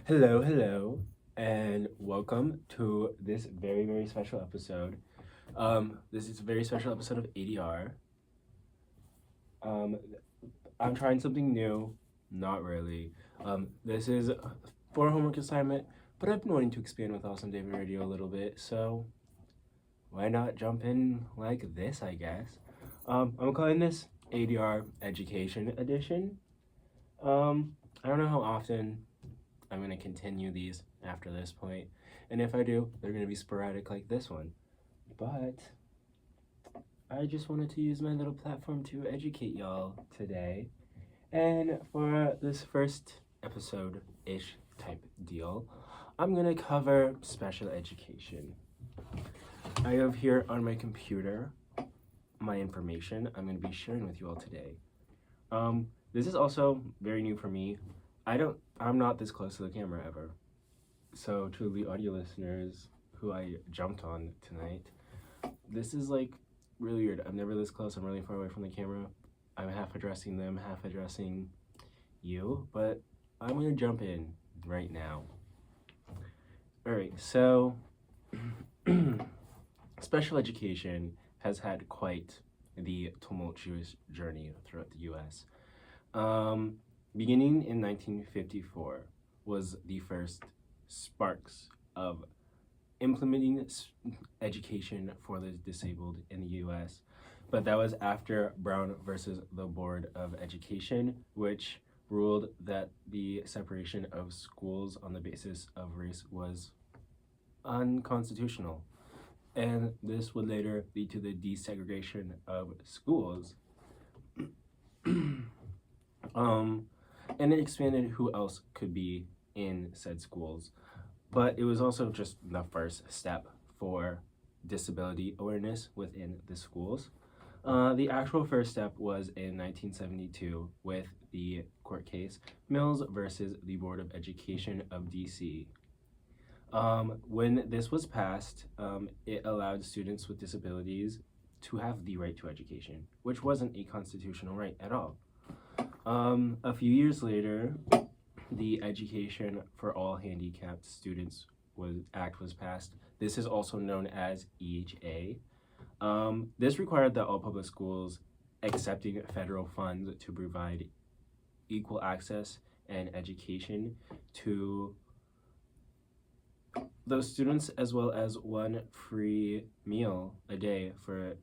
Hello, and welcome to this very special episode. This is a very special episode of ADR. Um, I'm trying something new, not really. This is for a homework assignment, but I've been wanting to expand with Awesome David Radio a little bit, so why not jump in like this, I guess. I'm calling this ADR Education Edition. I don't know how often I'm going to continue these after this point. And if I do, they're going to be sporadic like this one. But I just wanted to use my little platform to educate y'all today. And for this first episode-ish type deal, I'm going to cover special education. I have here on my computer my information I'm going to be sharing with you all today. This is also very new for me. I'm not this close to the camera ever. So to the audio listeners who I jumped on tonight, this is like really weird. I'm never this close. I'm really far away from the camera. I'm half addressing them, half addressing you, but I'm gonna jump in right now. All right, so special education has had quite the tumultuous journey throughout the U.S. Beginning in 1954 was the first sparks of implementing education for the disabled in the U.S., but that was after Brown versus the Board of Education, which ruled that the separation of schools on the basis of race was unconstitutional. And this would later lead to the desegregation of schools. And it expanded who else could be in said schools. But it was also just the first step for disability awareness within the schools. The actual first step was in 1972 with the court case Mills versus the Board of Education of DC. When this was passed, it allowed students with disabilities to have the right to education, which wasn't a constitutional right at all. A few years later, the Education for All Handicapped Students Act was passed. This is also known as EHA. This required that all public schools accepting federal funds to provide equal access and education to those students, as well as one free meal a day for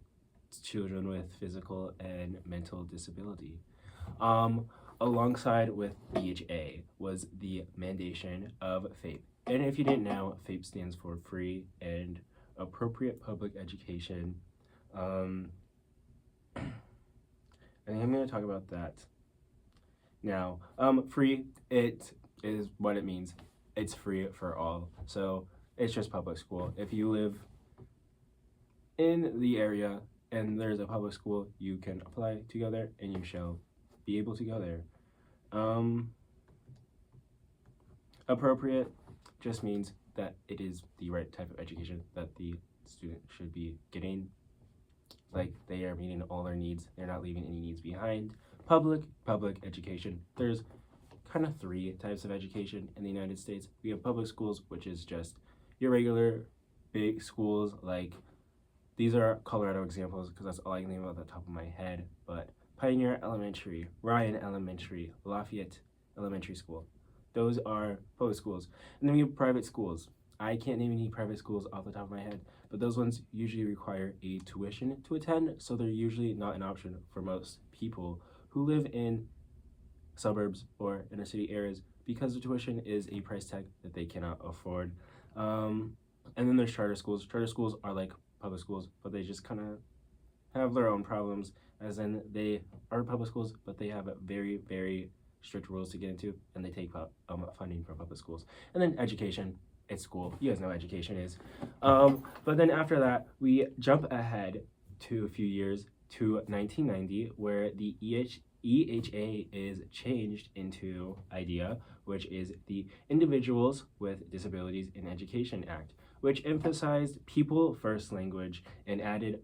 children with physical and mental disability. Alongside with EHA was the mandation of FAPE. And if you didn't know, FAPE stands for Free and Appropriate Public Education. And I'm going to talk about that now. Free, it is what it means. It's free for all. So it's just public school. If you live in the area and there's a public school, you can apply to go there and you shall be able to go there. Appropriate just means that it is the right type of education that the student should be getting. Like they are meeting all their needs. They're not leaving any needs behind. Public education. There's kind of three types of education in the United States. We have public schools, which is just your regular big schools. Like these are Colorado examples because that's all I can think about at the top of my head. But Pioneer Elementary, Ryan Elementary, Lafayette Elementary School. Those are public schools. And then we have private schools. I can't name any private schools off the top of my head, but those ones usually require a tuition to attend, so they're usually not an option for most people who live in suburbs or inner city areas because the tuition is a price tag that they cannot afford. And then there's charter schools. Charter schools are like public schools, but they just kind of have their own problems, as in they are public schools, but they have very strict rules to get into, and they take funding from public schools. And then education, it's school. You guys know what education is. But then after that, we jump ahead to a few years to 1990, where the EHA is changed into IDEA, which is the Individuals with Disabilities in Education Act, which emphasized people first language and added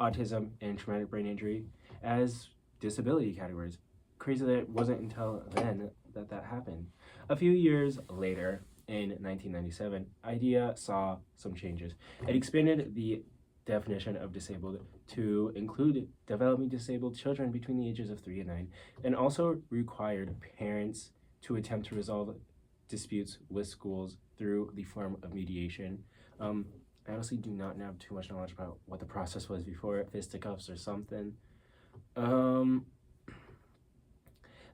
autism and traumatic brain injury as disability categories. Crazy that it wasn't until then that happened. A few years later, in 1997, IDEA saw some changes. It expanded the definition of disabled to include developmentally disabled children between the ages of 3 and 9, and also required parents to attempt to resolve disputes with schools through the form of mediation. I honestly do not have too much knowledge about what the process was before, fisticuffs or something.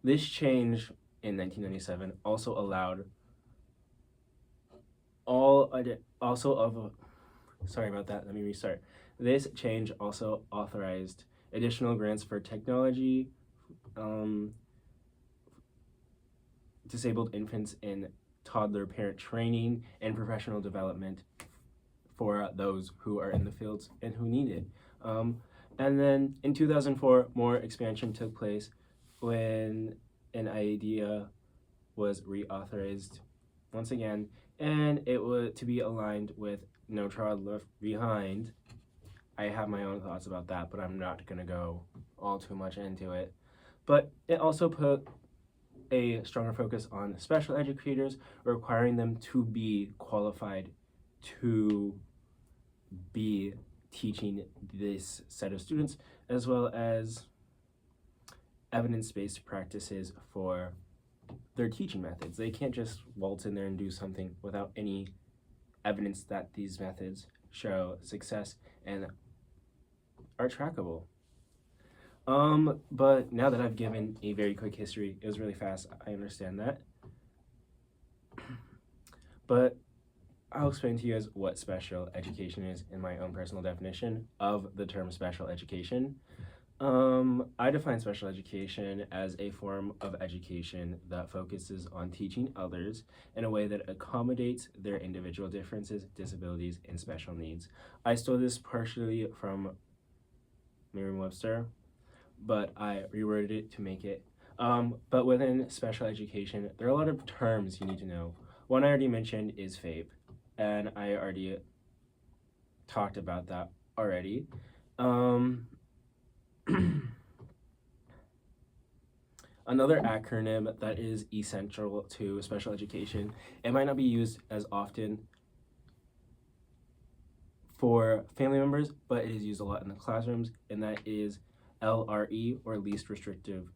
This change in 1997 also allowed sorry about that, let me restart. This change also authorized additional grants for technology, disabled infants in toddler parent training, and professional development for those who are in the fields and who need it. And then in 2004, more expansion took place when an idea was reauthorized once again, and it was to be aligned with No Child Left Behind. I have my own thoughts about that, but I'm not gonna go all too much into it. But it also put a stronger focus on special educators, requiring them to be qualified to be teaching this set of students, as well as evidence-based practices for their teaching methods. They can't just waltz in there and do something without any evidence that these methods show success and are trackable. But now that I've given a very quick history, it was really fast, I understand that. But I'll explain to you guys what special education is in my own personal definition of the term special education. I define special education as a form of education that focuses on teaching others in a way that accommodates their individual differences, disabilities, and special needs. I stole this partially from Merriam-Webster, but I reworded it to make it. But within special education, there are a lot of terms you need to know. One I already mentioned is FAPE, and I already talked about that already. Another acronym that is essential to special education, it might not be used as often for family members, but it is used a lot in the classrooms, and that is LRE, or least restrictive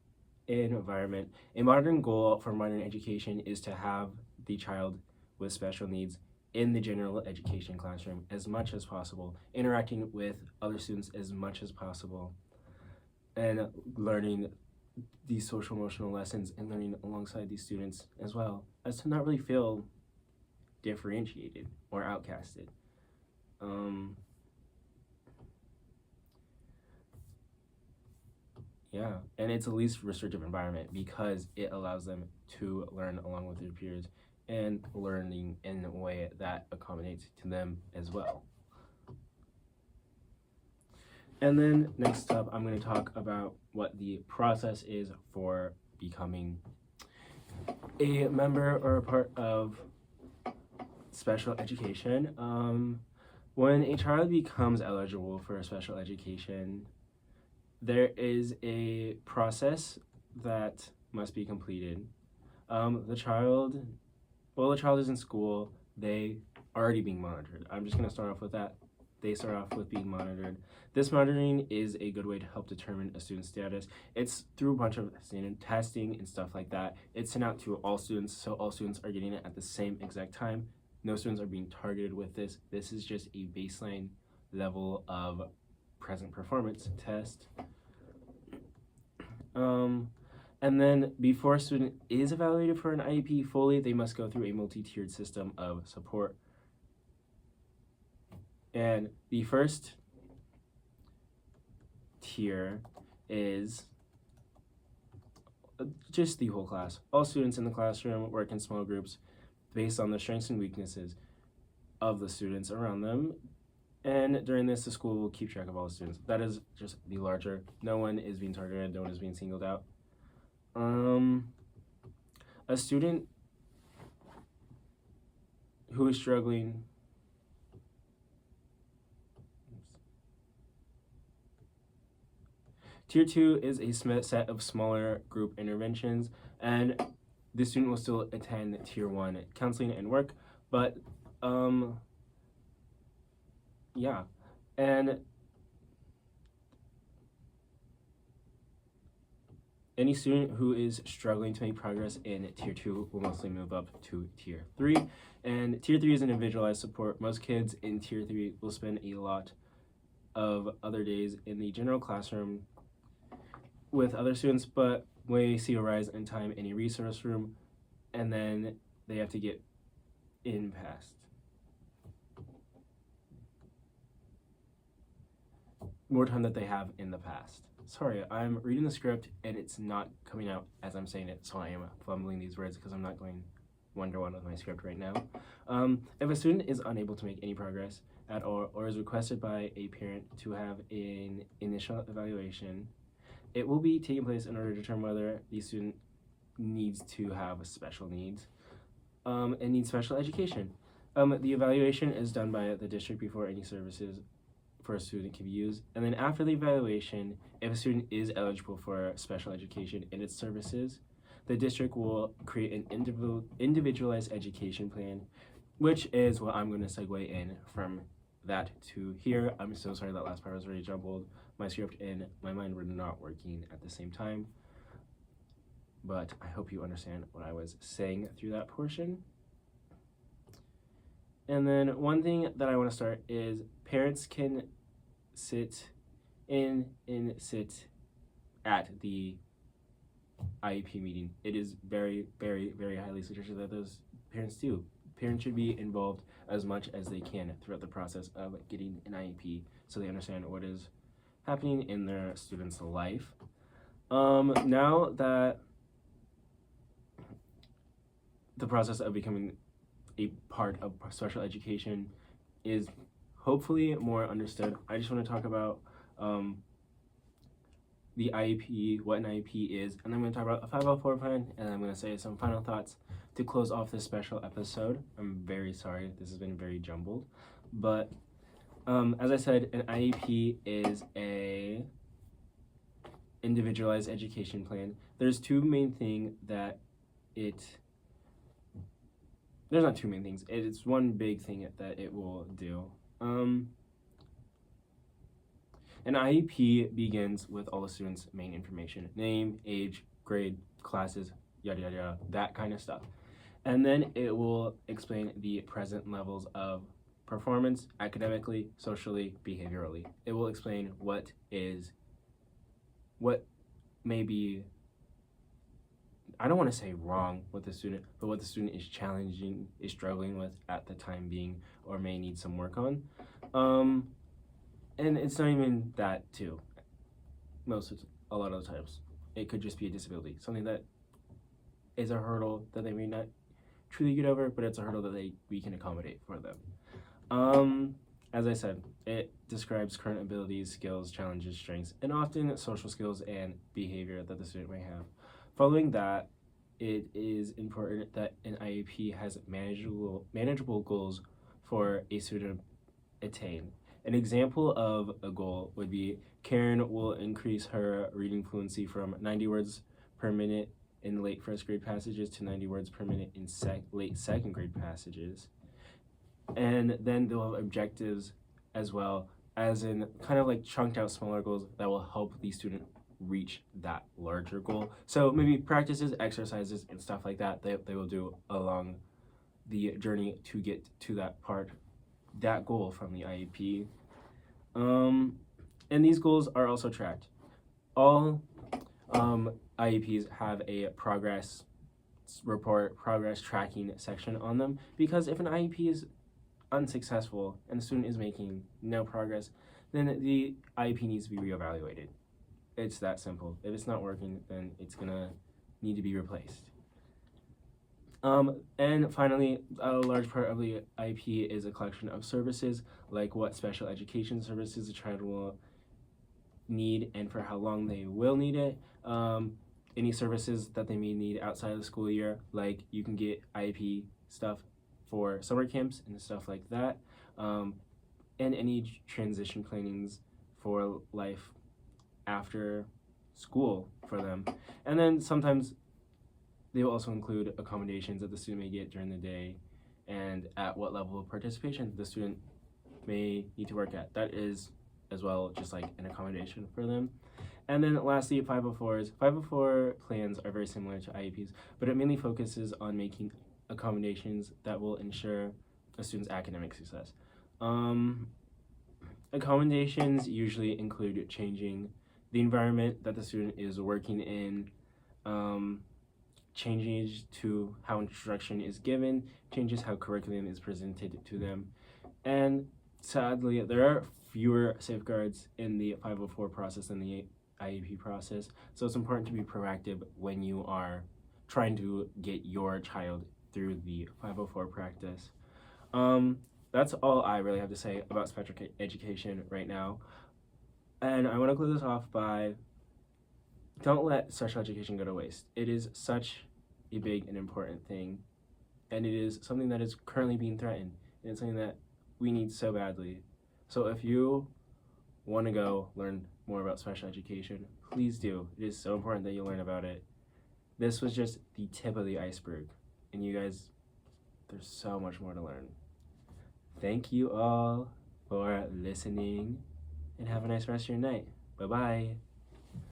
environment. A modern goal for modern education is to have the child with special needs in the general education classroom as much as possible, interacting with other students as much as possible, and learning these social emotional lessons and learning alongside these students as well, as to not really feel differentiated or outcasted. Yeah, and it's a least restrictive environment because it allows them to learn along with their peers and learning in a way that accommodates to them as well. And then next up, I'm going to talk about what the process is for becoming a member or a part of special education. When a child becomes eligible for special education, there is a process that must be completed. The child is in school, they are already being monitored. I'm just going to start off with that. They start off with being monitored. This monitoring is a good way to help determine a student's status. It's through a bunch of standard testing and stuff like that. It's sent out to all students, so all students are getting it at the same exact time. No students are being targeted with this. This is just a baseline level of present performance test. And then before a student is evaluated for an IEP fully, they must go through a multi-tiered system of support. And the first tier is just the whole class. All students in the classroom work in small groups based on the strengths and weaknesses of the students around them. And during this, the school will keep track of all the students. That is just the larger. No one is being targeted, no one is being singled out. A student who is struggling Tier 2 is a set of smaller group interventions, and this student will still attend Tier 1 counseling and work, but yeah. And any student who is struggling to make progress in Tier 2 will mostly move up to Tier 3. And Tier 3 is individualized support. Most kids in Tier 3 will spend a lot of other days in the general classroom with other students, but we see a rise in time in a resource room, and then they have to get in past. More time that they have in the past. Sorry, I'm reading the script and it's not coming out as I'm saying it, so I am fumbling these words because I'm not going one-to-one with my script right now. If a student is unable to make any progress at all or is requested by a parent to have an initial evaluation, it will be taking place in order to determine whether the student needs to have special needs and needs special education. The evaluation is done by the district before any services for a student can be used, and then after the evaluation, if a student is eligible for special education and its services, the district will create an individualized education plan, which is what I'm going to segue in from that to here. I'm so sorry that last part was really jumbled. My script and my mind were not working at the same time, but I hope you understand what I was saying through that portion. And then one thing that I want to start is parents can sit at the IEP meeting. It is very, very, very highly suggested that those parents do. Parents should be involved as much as they can throughout the process of getting an IEP so they understand what is happening in their student's life. Now that the process of becoming a part of special education is hopefully more understood, I just want to talk about the IEP, what an IEP is, and then I'm going to talk about a 504 plan, and then I'm going to say some final thoughts to close off this special episode. I'm very sorry, this has been very jumbled, but as I said, an IEP is a individualized education plan. There's two main things that there's not two main things. It's one big thing that it will do. An IEP begins with all the students' main information: name, age, grade, classes, yada yada yada, that kind of stuff. And then it will explain the present levels of performance academically, socially, behaviorally. It will explain what may be, I don't want to say wrong with the student, but what the student is struggling with at the time being, or may need some work on. And it's not even that too. A lot of the times, it could just be a disability, something that is a hurdle that they may not truly get over, but it's a hurdle that we can accommodate for them. As I said, it describes current abilities, skills, challenges, strengths, and often social skills and behavior that the student may have. Following that, it is important that an IEP has manageable goals for a student to attain. An example of a goal would be Karen will increase her reading fluency from 90 words per minute in late first grade passages to 90 words per minute in late second grade passages. And then they'll have objectives as well, as in kind of like chunked out smaller goals that will help the student reach that larger goal. So maybe practices, exercises, and stuff like that they will do along the journey to get to that goal from the IEP. And these goals are also tracked. All IEPs have a progress report, progress tracking section on them, because if an IEP is unsuccessful and the student is making no progress, then the IEP needs to be reevaluated. It's that simple. If it's not working, then it's gonna need to be replaced. And finally, a large part of the IEP is a collection of services, like what special education services the child will need and for how long they will need it. Any services that they may need outside of the school year, like you can get IEP stuff for summer camps and stuff like that, and any transition plannings for life after school for them. And then sometimes They will also include accommodations that the student may get during the day and at what level of participation the student may need to work at. That is as well just like an accommodation for them. And then lastly, 504s. 504 plans are very similar to IEPs, but it mainly focuses on making accommodations that will ensure a student's academic success. Accommodations usually include changing the environment that the student is working in, changes to how instruction is given, changes how curriculum is presented to them, and sadly, there are fewer safeguards in the 504 process than the IEP process, so it's important to be proactive when you are trying to get your child through the 504 practice. That's all I really have to say about special education right now. And I want to close this off by don't let special education go to waste. It is such a big and important thing, and it is something that is currently being threatened, and it's something that we need so badly. So if you want to go learn more about special education, please do. It is so important that you learn about it. This was just the tip of the iceberg, and you guys, there's so much more to learn. Thank you all for listening, and have a nice rest of your night. Bye-bye.